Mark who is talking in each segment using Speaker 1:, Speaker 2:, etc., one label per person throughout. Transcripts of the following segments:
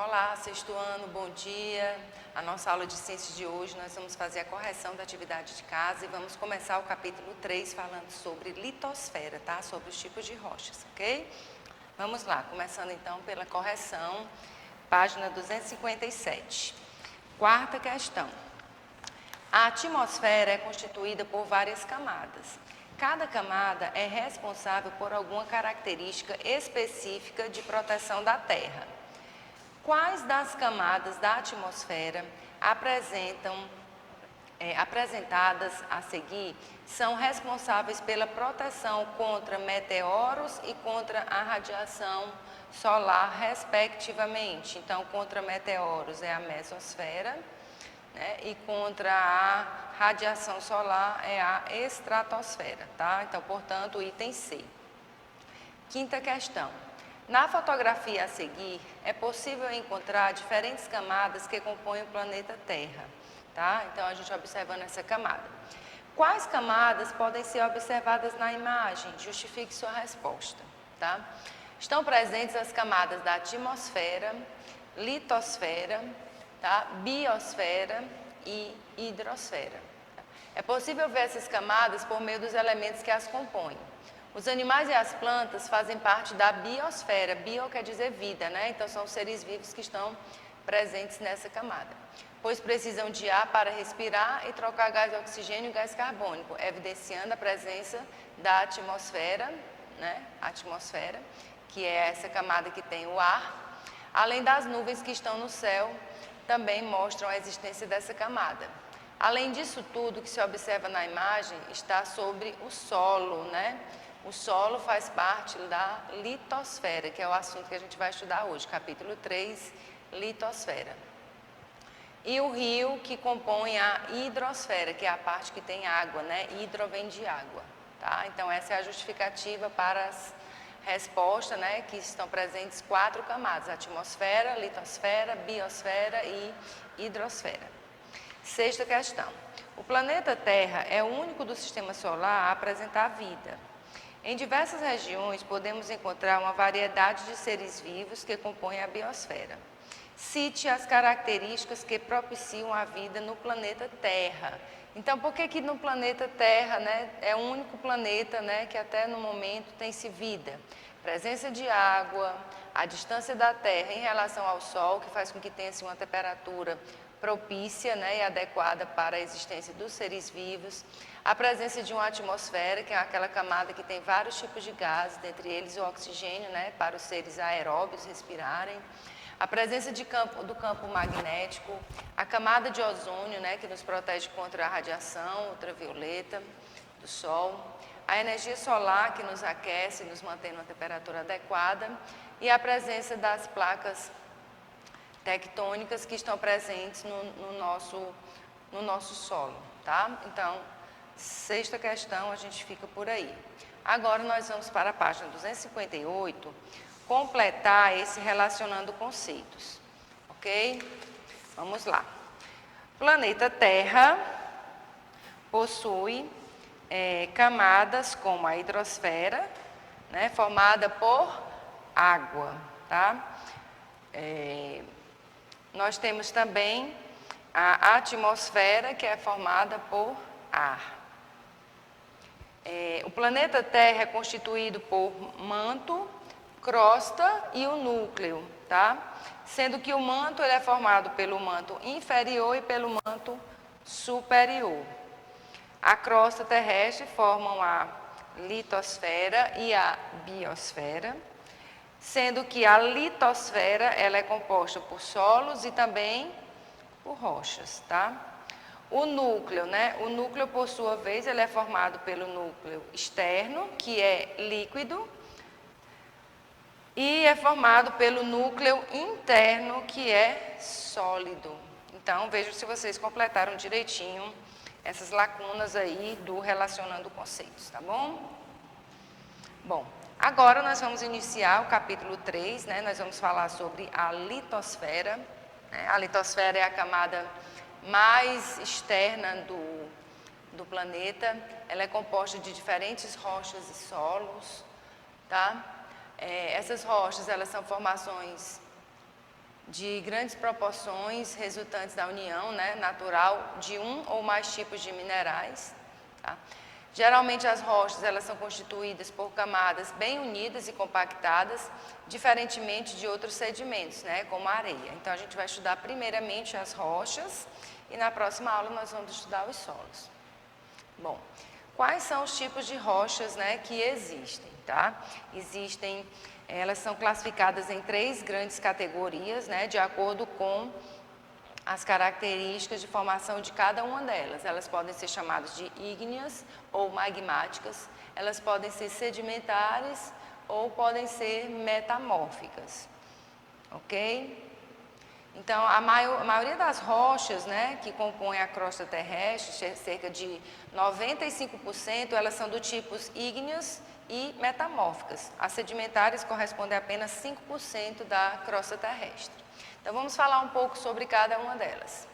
Speaker 1: Olá, sexto ano, bom dia. A nossa aula de ciências de hoje nós vamos fazer a correção da atividade de casa e vamos começar o capítulo 3 falando sobre litosfera, tá? Sobre os tipos de rochas, ok? Vamos lá, começando então pela correção, página 257. Quarta questão. A atmosfera é constituída por várias camadas. Cada camada é responsável por alguma característica específica de proteção da Terra. Quais das camadas da atmosfera apresentadas a seguir são responsáveis pela proteção contra meteoros e contra a radiação solar, respectivamente? Então, contra meteoros é a mesosfera, né? E contra a radiação solar é a estratosfera, tá? Então, portanto, o item C. Quinta questão. Na fotografia a seguir, é possível encontrar diferentes camadas que compõem o planeta Terra, tá? Então, a gente observando essa camada. Quais camadas podem ser observadas na imagem? Justifique sua resposta, tá? Estão presentes as camadas da atmosfera, litosfera, tá? Biosfera e hidrosfera. É possível ver essas camadas por meio dos elementos que as compõem. Os animais e as plantas fazem parte da biosfera. Bio quer dizer vida, né? Então, são os seres vivos que estão presentes nessa camada. Pois precisam de ar para respirar e trocar gás de oxigênio e gás carbônico, evidenciando a presença da atmosfera, né? Atmosfera, que é essa camada que tem o ar. Além das nuvens que estão no céu, também mostram a existência dessa camada. Além disso tudo que se observa na imagem, está sobre o solo, né? O solo faz parte da litosfera, que é o assunto que a gente vai estudar hoje, capítulo 3, litosfera. E o rio que compõe a hidrosfera, que é a parte que tem água, né? Hidro vem de água, tá? Então, essa é a justificativa para as respostas, né? Que estão presentes 4 camadas: atmosfera, litosfera, biosfera e hidrosfera. Sexta questão. O planeta Terra é o único do sistema solar a apresentar vida. Em diversas regiões podemos encontrar uma variedade de seres vivos que compõem a biosfera. Cite as características que propiciam a vida no planeta Terra. Então, por que no planeta Terra, né, é o único planeta, né, que até no momento tem-se vida? Presença de água, a distância da Terra em relação ao Sol, que faz com que tenha-se uma temperatura propícia, né, e adequada para a existência dos seres vivos, a presença de uma atmosfera, que é aquela camada que tem vários tipos de gases, dentre eles o oxigênio, né, para os seres aeróbios respirarem, a presença do campo magnético, a camada de ozônio, né, que nos protege contra a radiação ultravioleta do Sol, a energia solar que nos aquece e nos mantém numa temperatura adequada, e a presença das placas tectônicas que estão presentes no nosso solo, tá? Então, sexta questão, a gente fica por aí. Agora, nós vamos para a página 258, completar esse relacionando conceitos, ok? Vamos lá. Planeta Terra possui camadas como a hidrosfera, né, formada por água, tá? Nós temos também a atmosfera, que é formada por ar. O planeta Terra é constituído por manto, crosta e o núcleo, tá? Sendo que o manto ele é formado pelo manto inferior e pelo manto superior. A crosta terrestre formam a litosfera e a biosfera, sendo que a litosfera ela é composta por solos e também por rochas, tá? O núcleo, né? O núcleo, por sua vez, ele é formado pelo núcleo externo, que é líquido, e é formado pelo núcleo interno, que é sólido. Então, vejam se vocês completaram direitinho essas lacunas aí do relacionando conceitos, tá bom? Bom, agora nós vamos iniciar o capítulo 3, né? Nós vamos falar sobre a litosfera, né? A litosfera é a camada mais externa do planeta. Ela é composta de diferentes rochas e solos, tá? Essas rochas, elas são formações de grandes proporções resultantes da união, né, natural de um ou mais tipos de minerais. Tá? Geralmente as rochas elas são constituídas por camadas bem unidas e compactadas, diferentemente de outros sedimentos, né, como a areia. Então a gente vai estudar primeiramente as rochas e na próxima aula nós vamos estudar os solos. Bom, quais são os tipos de rochas, né, que existem? Tá? Elas são classificadas em 3 grandes categorias, né, de acordo com as características de formação de cada uma delas. Elas podem ser chamadas de ígneas ou magmáticas, elas podem ser sedimentares ou podem ser metamórficas, ok? Então, a maioria das rochas, né, que compõem a crosta terrestre, cerca de 95%, elas são do tipo ígneas e metamórficas. As sedimentares correspondem a apenas 5% da crosta terrestre. Então, vamos falar um pouco sobre cada uma delas.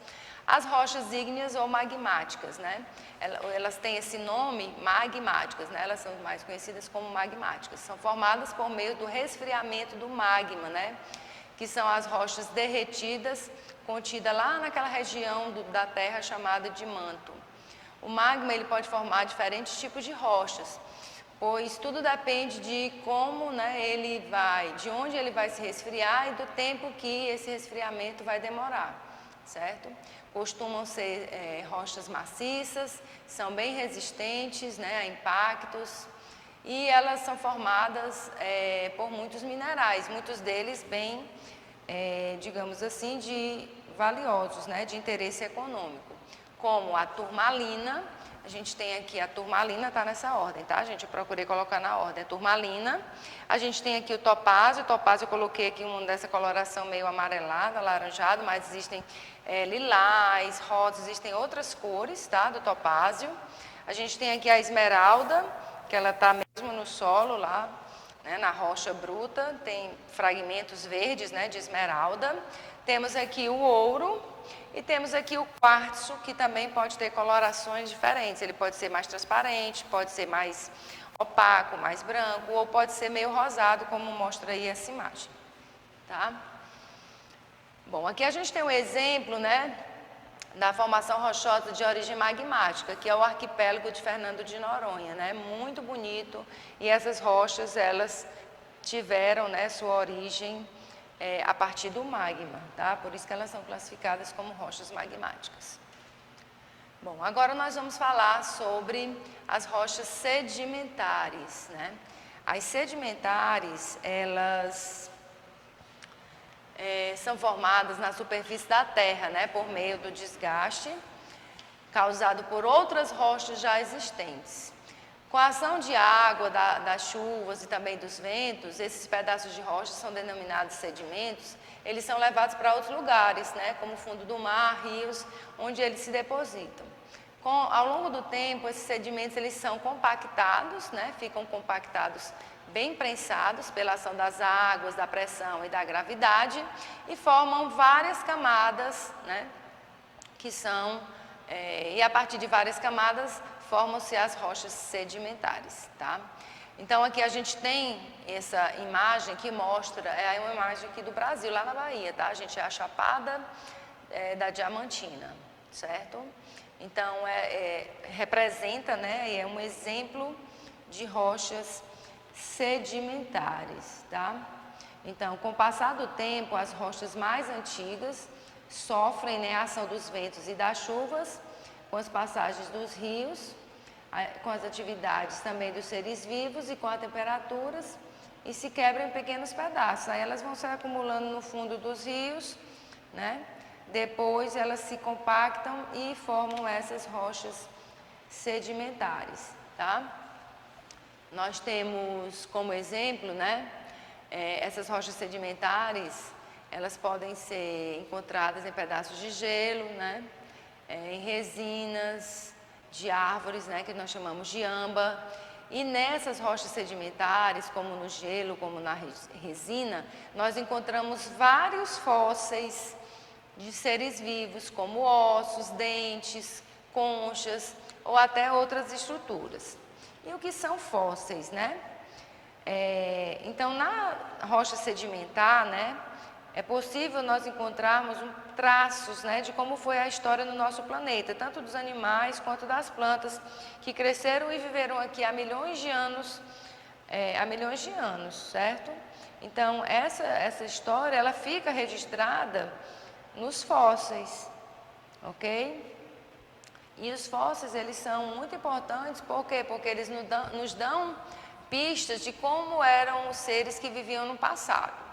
Speaker 1: As rochas ígneas ou magmáticas, né, elas têm esse nome, magmáticas, né, elas são mais conhecidas como magmáticas. São formadas por meio do resfriamento do magma, né, que são as rochas derretidas, contidas lá naquela região da Terra chamada de manto. O magma ele pode formar diferentes tipos de rochas, pois tudo depende de como, né, de onde ele vai se resfriar e do tempo que esse resfriamento vai demorar, certo? Costumam ser rochas maciças, são bem resistentes, né, a impactos, e elas são formadas por muitos minerais, muitos deles bem, digamos assim, valiosos, né, de interesse econômico, como a turmalina. A gente tem aqui a turmalina, está nessa ordem, tá, gente? Eu procurei colocar na ordem a turmalina. A gente tem aqui o topázio eu coloquei aqui uma dessa coloração meio amarelada, alaranjado, mas existem lilás, rosa, existem outras cores, tá, do topázio. A gente tem aqui a esmeralda, que ela está mesmo no solo lá, né, na rocha bruta, tem fragmentos verdes, né, de esmeralda. Temos aqui o ouro e temos aqui o quartzo, que também pode ter colorações diferentes. Ele pode ser mais transparente, pode ser mais opaco, mais branco, ou pode ser meio rosado, como mostra aí essa imagem. Tá? Bom, aqui a gente tem um exemplo, né, da formação rochosa de origem magmática, que é o arquipélago de Fernando de Noronha, né? Muito bonito, e essas rochas, elas tiveram, né, sua origem a partir do magma, tá? Por isso que elas são classificadas como rochas magmáticas. Bom, agora nós vamos falar sobre as rochas sedimentares, né? As sedimentares, elas são formadas na superfície da terra, né, por meio do desgaste causado por outras rochas já existentes. Com a ação de água, das chuvas e também dos ventos, esses pedaços de rocha são denominados sedimentos, eles são levados para outros lugares, né, como o fundo do mar, rios, onde eles se depositam. Ao longo do tempo, esses sedimentos eles são compactados, né, ficam compactados, bem prensados pela ação das águas, da pressão e da gravidade, e formam várias camadas, né, e a partir de várias camadas formam-se as rochas sedimentares, tá? Então aqui a gente tem essa imagem que mostra, é uma imagem aqui do Brasil, lá na Bahia, tá? A gente é a Chapada da Diamantina, certo? Então representa, né, é um exemplo de rochas sedimentares, tá? Então, com o passar do tempo, as rochas mais antigas sofrem, né, a ação dos ventos e das chuvas, com as passagens dos rios, com as atividades também dos seres vivos e com as temperaturas, e se quebram em pequenos pedaços. Aí elas vão se acumulando no fundo dos rios, né? Depois elas se compactam e formam essas rochas sedimentares, tá? Nós temos como exemplo, né, essas rochas sedimentares, elas podem ser encontradas em pedaços de gelo, né, em resinas de árvores, né, que nós chamamos de amba. E nessas rochas sedimentares, como no gelo, como na resina, nós encontramos vários fósseis de seres vivos, como ossos, dentes, conchas ou até outras estruturas. E o que são fósseis, né? Então, na rocha sedimentar, né, é possível nós encontrarmos traços, né, de como foi a história no nosso planeta, tanto dos animais quanto das plantas que cresceram e viveram aqui há milhões de anos, certo? Então, essa história, ela fica registrada nos fósseis, ok? E os fósseis, eles são muito importantes, por quê? Porque eles nos dão pistas de como eram os seres que viviam no passado.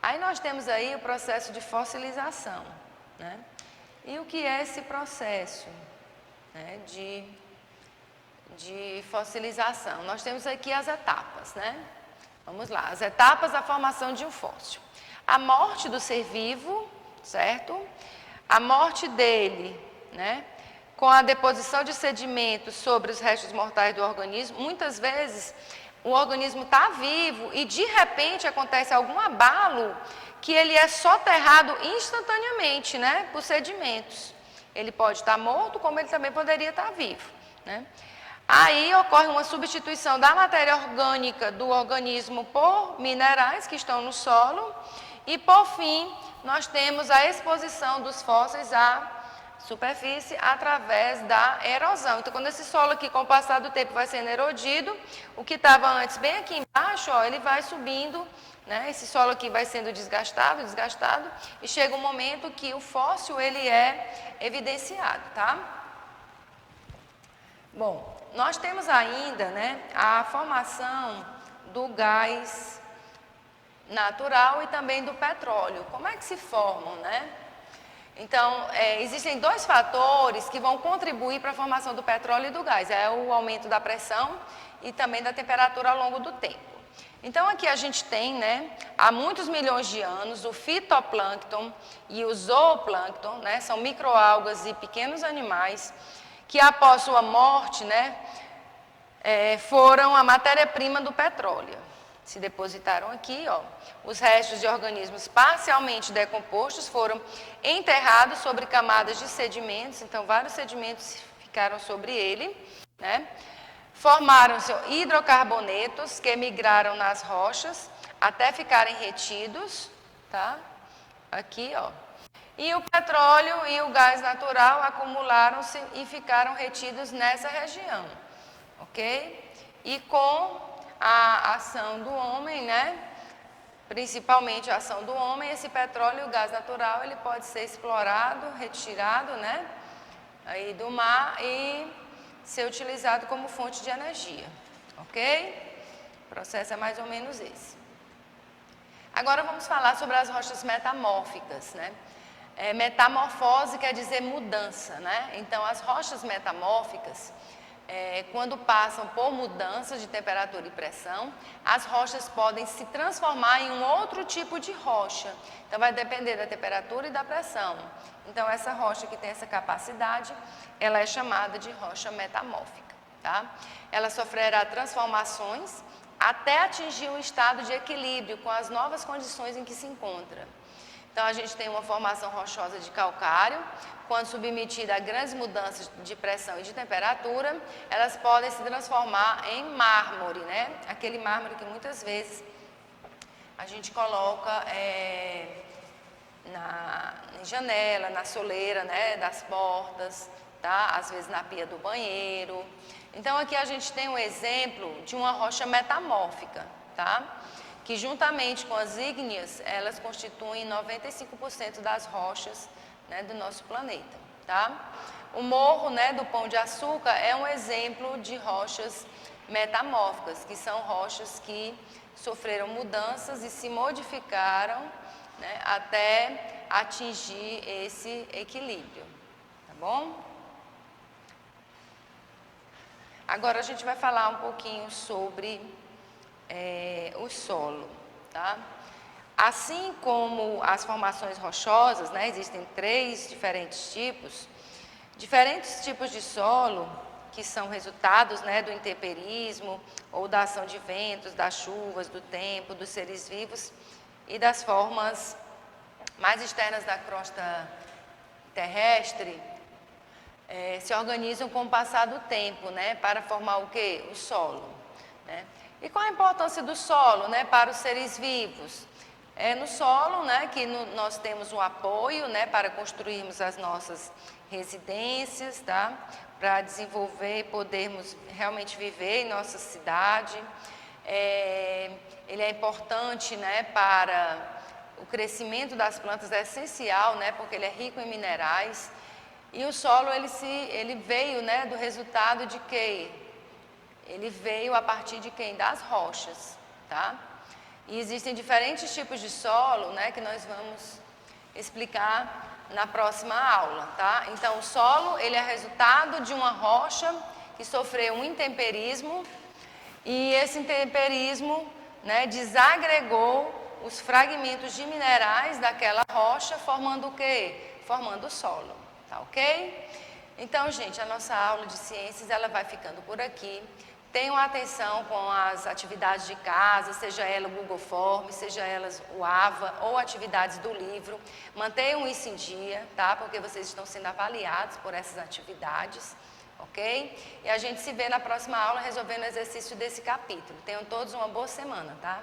Speaker 1: Aí nós temos aí o processo de fossilização, né? E o que é esse processo, né, de fossilização? Nós temos aqui as etapas, né? Vamos lá, as etapas da formação de um fóssil. A morte do ser vivo, certo? A morte dele, né, com a deposição de sedimentos sobre os restos mortais do organismo. Muitas vezes o organismo está vivo e de repente acontece algum abalo que ele é soterrado instantaneamente, né, por sedimentos. Ele pode estar morto, como ele também poderia estar vivo, né? Aí ocorre uma substituição da matéria orgânica do organismo por minerais que estão no solo e, por fim, nós temos a exposição dos fósseis à superfície através da erosão. Então, quando esse solo aqui, com o passar do tempo, vai sendo erodido, o que estava antes bem aqui embaixo, ó, ele vai subindo, né? Esse solo aqui vai sendo desgastado, e chega um momento que o fóssil ele é evidenciado, tá? Bom, nós temos ainda, né, a formação do gás natural e também do petróleo. Como é que se formam, né? Então, existem dois fatores que vão contribuir para a formação do petróleo e do gás. É o aumento da pressão e também da temperatura ao longo do tempo. Então, aqui a gente tem, né, há muitos milhões de anos, o fitoplâncton e o zooplâncton, né, são microalgas e pequenos animais que após sua morte, né, foram a matéria-prima do petróleo. Se depositaram aqui, ó. Os restos de organismos parcialmente decompostos foram enterrados sobre camadas de sedimentos, então vários sedimentos ficaram sobre ele, né? Formaram-se hidrocarbonetos que migraram nas rochas até ficarem retidos, tá? Aqui, ó. E o petróleo e o gás natural acumularam-se e ficaram retidos nessa região, ok? E com a ação do homem, né? Principalmente a ação do homem, esse petróleo e o gás natural, ele pode ser explorado, retirado, né? Aí do mar e ser utilizado como fonte de energia, ok? O processo é mais ou menos esse. Agora vamos falar sobre as rochas metamórficas, né? Metamorfose quer dizer mudança, né? Então, as rochas metamórficas, quando passam por mudanças de temperatura e pressão, as rochas podem se transformar em um outro tipo de rocha. Então, vai depender da temperatura e da pressão. Então, essa rocha que tem essa capacidade, ela é chamada de rocha metamórfica, tá? Ela sofrerá transformações até atingir um estado de equilíbrio com as novas condições em que se encontra. Então, a gente tem uma formação rochosa de calcário, quando submetida a grandes mudanças de pressão e de temperatura, elas podem se transformar em mármore, né? Aquele mármore que muitas vezes a gente coloca na janela, na soleira, né, das portas, tá? Às vezes na pia do banheiro. Então, aqui a gente tem um exemplo de uma rocha metamórfica, tá? Que juntamente com as ígneas, elas constituem 95% das rochas, né, do nosso planeta, tá? O morro, né, do Pão de Açúcar é um exemplo de rochas metamórficas, que são rochas que sofreram mudanças e se modificaram, né, até atingir esse equilíbrio, tá bom? Agora a gente vai falar um pouquinho sobre o solo, tá? Assim como as formações rochosas, né, existem três diferentes tipos de solo que são resultados, né, do intemperismo ou da ação de ventos, das chuvas, do tempo, dos seres vivos e das formas mais externas da crosta terrestre, se organizam com o passar do tempo, né, para formar o quê? O solo, né? E qual a importância do solo, né, para os seres vivos? no solo, né, que nós temos um apoio, né, para construirmos as nossas residências, tá? Para desenvolver e podermos realmente viver em nossa cidade. Ele é importante, né, para o crescimento das plantas, é essencial, né, porque ele é rico em minerais. E o solo, ele veio, né, do resultado de quê? Ele veio a partir de quem? Das rochas, tá? E existem diferentes tipos de solo, né, que nós vamos explicar na próxima aula, tá? Então, o solo, ele é resultado de uma rocha que sofreu um intemperismo, e esse intemperismo, né, desagregou os fragmentos de minerais daquela rocha, formando o quê? Formando o solo, tá ok? Então, gente, a nossa aula de ciências, ela vai ficando por aqui. Tenham atenção com as atividades de casa, seja ela o Google Forms, seja elas o AVA ou atividades do livro. Mantenham isso em dia, tá? Porque vocês estão sendo avaliados por essas atividades, ok? E a gente se vê na próxima aula resolvendo o exercício desse capítulo. Tenham todos uma boa semana, tá?